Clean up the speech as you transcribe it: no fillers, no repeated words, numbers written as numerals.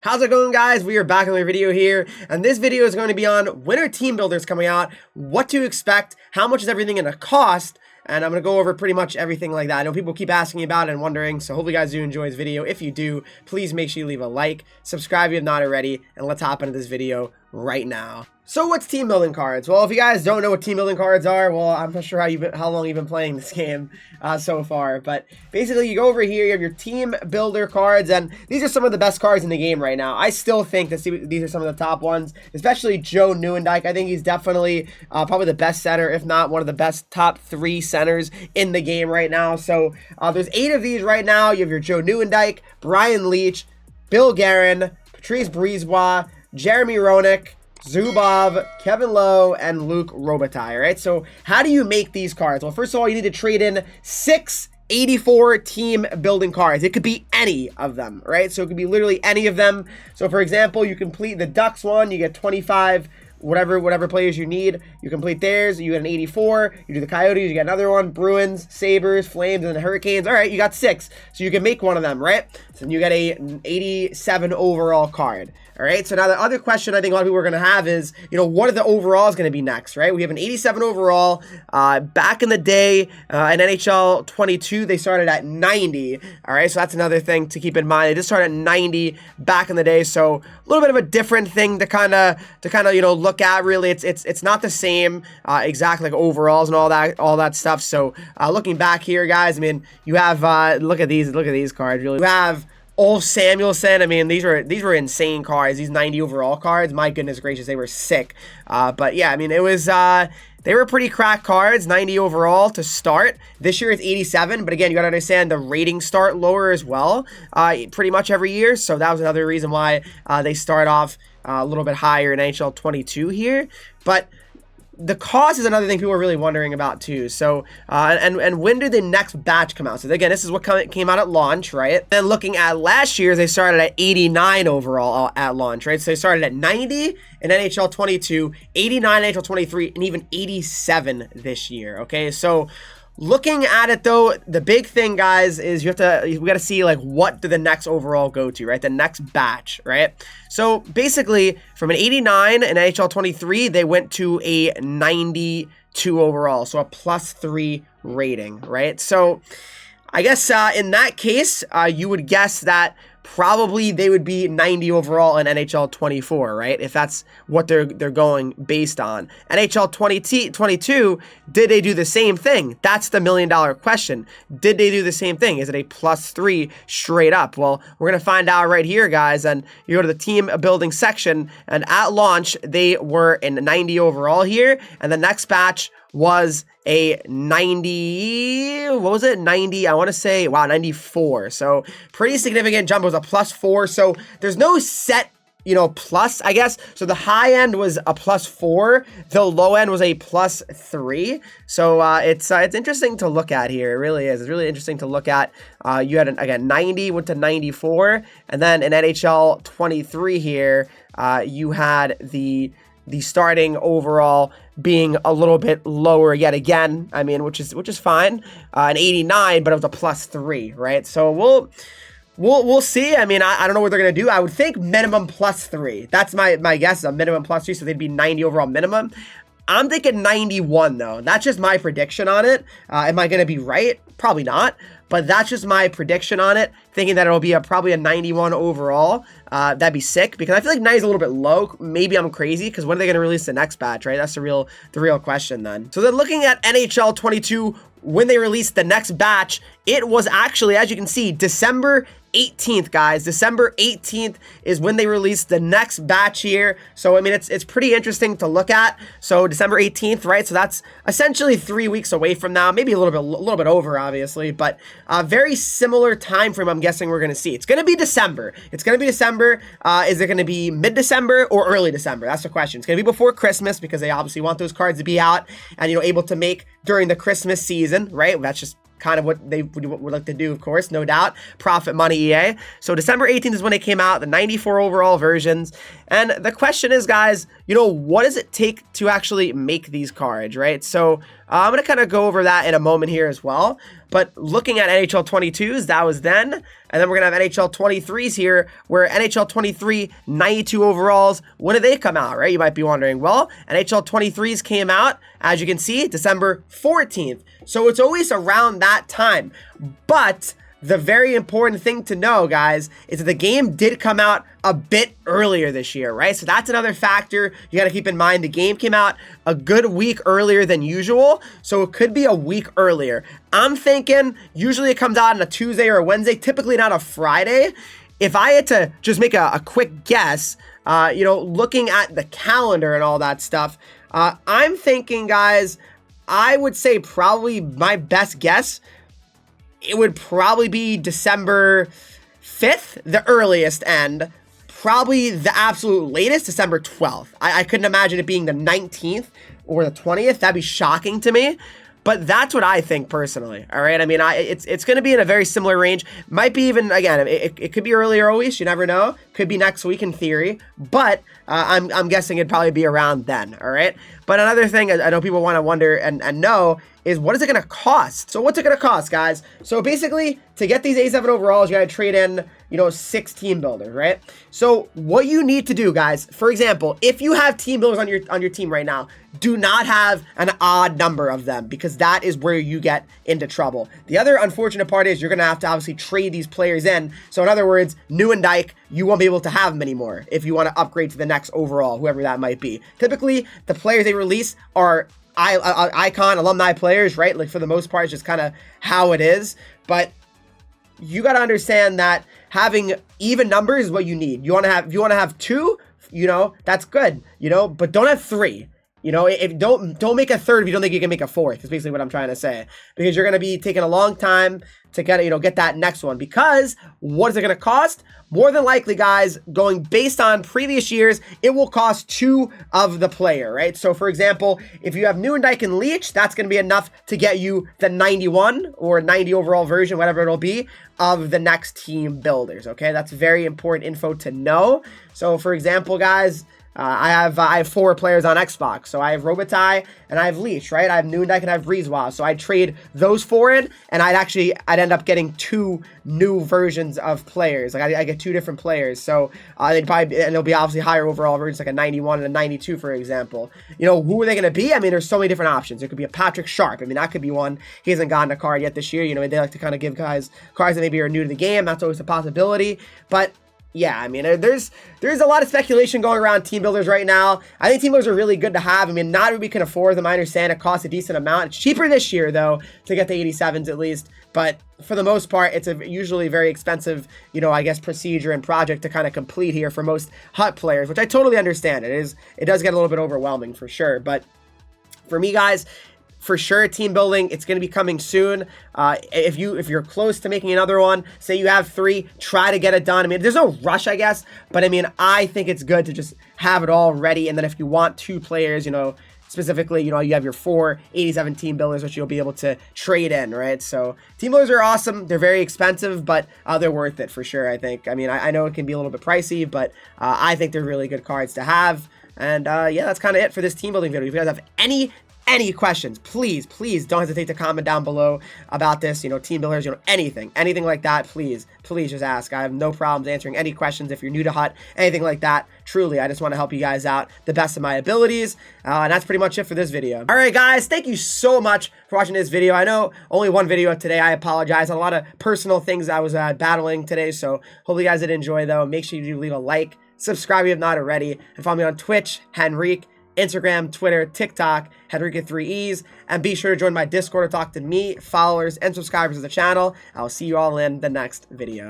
How's it going, guys? We are back on the video here, and this video is going to be on winter team builders coming out, what to expect, how much is everything going to cost, and I'm going to go over pretty much everything like that. I know people keep asking me about it and wondering, so hopefully you guys do enjoy this video. If you do, please make sure you leave a like, subscribe if you have not already, and let's hop into this video right now. So what's team building cards? Well, if you guys don't know what team building cards are, well, I'm not sure how long you've been playing this game so far. But basically, you go over here, you have your team builder cards, and these are some of the best cards in the game right now. I still think that these are some of the top ones, especially Joe Nieuwendyk. I think he's definitely probably the best center, if not one of the best top 3 centers in the game right now. So there's 8 of these right now. You have your Joe Nieuwendyk, Brian Leetch, Bill Guerin, Patrice Brisebois, Jeremy Roenick, Zubov, Kevin Lowe, and Luc Robitaille, right? So how do you make these cards? Well, first of all, you need to trade in 6 84 team building cards. It could be any of them, right? So it could be literally any of them. So for example, you complete the Ducks one, you get 25 whatever players you need. You complete theirs, you get an 84. You do the Coyotes, you get another one. Bruins, Sabres, Flames, and the Hurricanes. All right, you got 6. So you can make one of them, right? So then you get an 87 overall card. All right, so now the other question I think a lot of people are going to have is, what are the overalls going to be next, right? We have an 87 overall. Back in the day, in NHL 22, they started at 90. All right, so that's another thing to keep in mind. They just started at 90 back in the day, so a little bit of a different thing to kind of look at. Really, it's not the same exact like overalls and all that stuff. So looking back here, guys, I mean, you have look at these cards. Really, you have Ulf Samuelsson. I mean, these were insane cards. These 90 overall cards, my goodness gracious, they were sick. But yeah, I mean, it was they were pretty crack cards. 90 overall to start. This year it's 87, but again, you gotta understand the ratings start lower as well, pretty much every year. So that was another reason why they start off a little bit higher in NHL 22 here. But the cost is another thing people are really wondering about too. So, and when do the next batch come out? So again, this is what came out at launch, right? Then looking at last year's, they started at 89 overall at launch, right? So they started at 90 in NHL 22, 89 in NHL 23, and even 87 this year, okay? So looking at it though, the big thing, guys, is we got to see like what do the next overall go to, right? The next batch, right? So basically from an 89 in NHL 23, they went to a 92 overall, so a +3 rating, right? So I guess in that case, you would guess that probably they would be 90 overall in NHL 24, right? If that's what they're going based on. NHL 22, did they do the same thing? That's the $1 million question. Did they do the same thing? Is it a +3 straight up? Well, we're going to find out right here, guys. And you go to the team building section, and at launch, they were in 90 overall here. And the next batch was a 90, what was it? 90, I want to say, wow, 94. So pretty significant jump. It was a +4. So there's no set, plus, I guess. So the high end was a +4. The low end was a +3. So it's interesting to look at here. It really is. It's really interesting to look at. You had, again, 90 went to 94. And then in NHL 23 here, you had the starting overall being a little bit lower yet again. I mean, which is fine. An 89, but it was a +3, right? So we'll see. I mean, I don't know what they're gonna do. I would think minimum +3. That's my guess. A minimum +3, so they'd be 90 overall minimum. I'm thinking 91 though. That's just my prediction on it. Am I gonna be right? Probably not. But that's just my prediction on it, thinking that it'll be probably a 91 overall. That'd be sick, because I feel like 90 is a little bit low. Maybe I'm crazy, because when are they going to release the next batch, right? That's the real question then. So then looking at NHL 22, when they released the next batch, it was actually, as you can see, December 18th, guys. December 18th is when they released the next batch here. So, I mean, it's pretty interesting to look at. So, December 18th, right? So, that's essentially 3 weeks away from now. Maybe a little bit over, obviously. But a very similar time frame, I'm guessing we're going to see. It's going to be December. Is it going to be mid-December or early December? That's the question. It's going to be before Christmas, because they obviously want those cards to be out and, able to make during the Christmas season, right? That's just kind of what they would like to do, of course, no doubt. Profit money, EA. So December 18th is when they came out, the 94 overall versions. And the question is, guys, what does it take to actually make these cards, right? So I'm going to kind of go over that in a moment here as well. But looking at NHL 22s, that was then. And then we're going to have NHL 23s here, where NHL 23 92 overalls, when did they come out, right? You might be wondering. Well, NHL 23s came out, as you can see, December 14th. So it's always around that time. But the very important thing to know, guys, is that the game did come out a bit earlier this year, right? So that's another factor you got to keep in mind. The game came out a good week earlier than usual, so it could be a week earlier. I'm thinking usually it comes out on a Tuesday or a Wednesday, typically not a Friday. If I had to just make a quick guess, you know, looking at the calendar and all that stuff, I'm thinking, guys, I would say probably my best guess, it would probably be December 5th, the earliest end. Probably the absolute latest, December 12th. I couldn't imagine it being the 19th or the 20th. That'd be shocking to me. But that's what I think personally. All right. I mean, it's going to be in a very similar range. Might be even, again, it could be earlier always. You never know. Could be next week in theory. But I'm guessing it'd probably be around then. All right. But another thing I know people want to wonder and know is, what is it going to cost? So what's it going to cost, guys? So basically, to get these A7 overalls, you got to trade in, you know, 6 team builders, right? So what you need to do, guys, for example, if you have team builders on your team right now, do not have an odd number of them, because that is where you get into trouble. The other unfortunate part is you're going to have to obviously trade these players in. So in other words, New and Dyke, you won't be able to have them anymore if you want to upgrade to the next overall, whoever that might be. Typically, the players they release are icon alumni players, right? Like, for the most part, it's just kind of how it is. But you got to understand that having even numbers is what you need. If you want to have 2, you know, that's good, you know, but don't have 3. You know, if don't make a 3rd if you don't think you can make a 4th. Is basically what I'm trying to say, because you're going to be taking a long time to get that next one. Because what is it going to cost? More than likely, guys, going based on previous years, it will cost 2 of the player, right? So, for example, if you have Nieuwendyk and Leach, that's going to be enough to get you the 91 or 90 overall version, whatever it'll be, of the next team builders, okay? That's very important info to know. So, for example, guys, I have 4 players on Xbox. So I have Robitaille and I have Leach, right? I have Nieuwendyk and I have Breezewell. So I'd trade those 4 in, and I'd end up getting 2 new versions of players. Like, I get 2 different players. So they'd probably, and it'll be obviously higher overall versions, like a 91 and a 92, for example. You know, who are they going to be? I mean, there's so many different options. There could be a Patrick Sharp. I mean, that could be one. He hasn't gotten a card yet this year. You know, they like to kind of give guys cards that maybe are new to the game. That's always a possibility. But yeah, I mean, there's a lot of speculation going around team builders right now. I think team builders are really good to have. I mean, not everybody can afford them. I understand it costs a decent amount. It's cheaper this year, though, to get the 87s at least. But for the most part, it's a usually very expensive, you know, I guess, procedure and project to kind of complete here for most HUT players, which I totally understand. It does get a little bit overwhelming for sure. But for me, guys, for sure, team building, it's going to be coming soon. If you're close to making another one, say you have 3, try to get it done. I mean, there's no rush, I guess, but I mean, I think it's good to just have it all ready. And then if you want 2 players, you know, specifically, you know, you have your 4 87 team builders, which you'll be able to trade in, right? So team builders are awesome. They're very expensive, but they're worth it for sure, I think. I mean, I know it can be a little bit pricey, but I think they're really good cards to have. And yeah, that's kind of it for this team building video. If you guys have any questions, please don't hesitate to comment down below about this, you know, team builders, you know, anything like that. Please just ask. I have no problems answering any questions. If you're new to HUT, anything like that, truly, I just want to help you guys out the best of my abilities. And that's pretty much it for this video. All right, guys, thank you so much for watching this video. I know only one video today. I apologize. A lot of personal things I was battling today, so hopefully you guys did enjoy, though. Make sure you do leave a like, subscribe if you have not already, and follow me on Twitch, Henreek, Instagram, Twitter, TikTok, Henreek with 3 E's, and be sure to join my Discord to talk to me, followers, and subscribers of the channel. I'll see you all in the next video.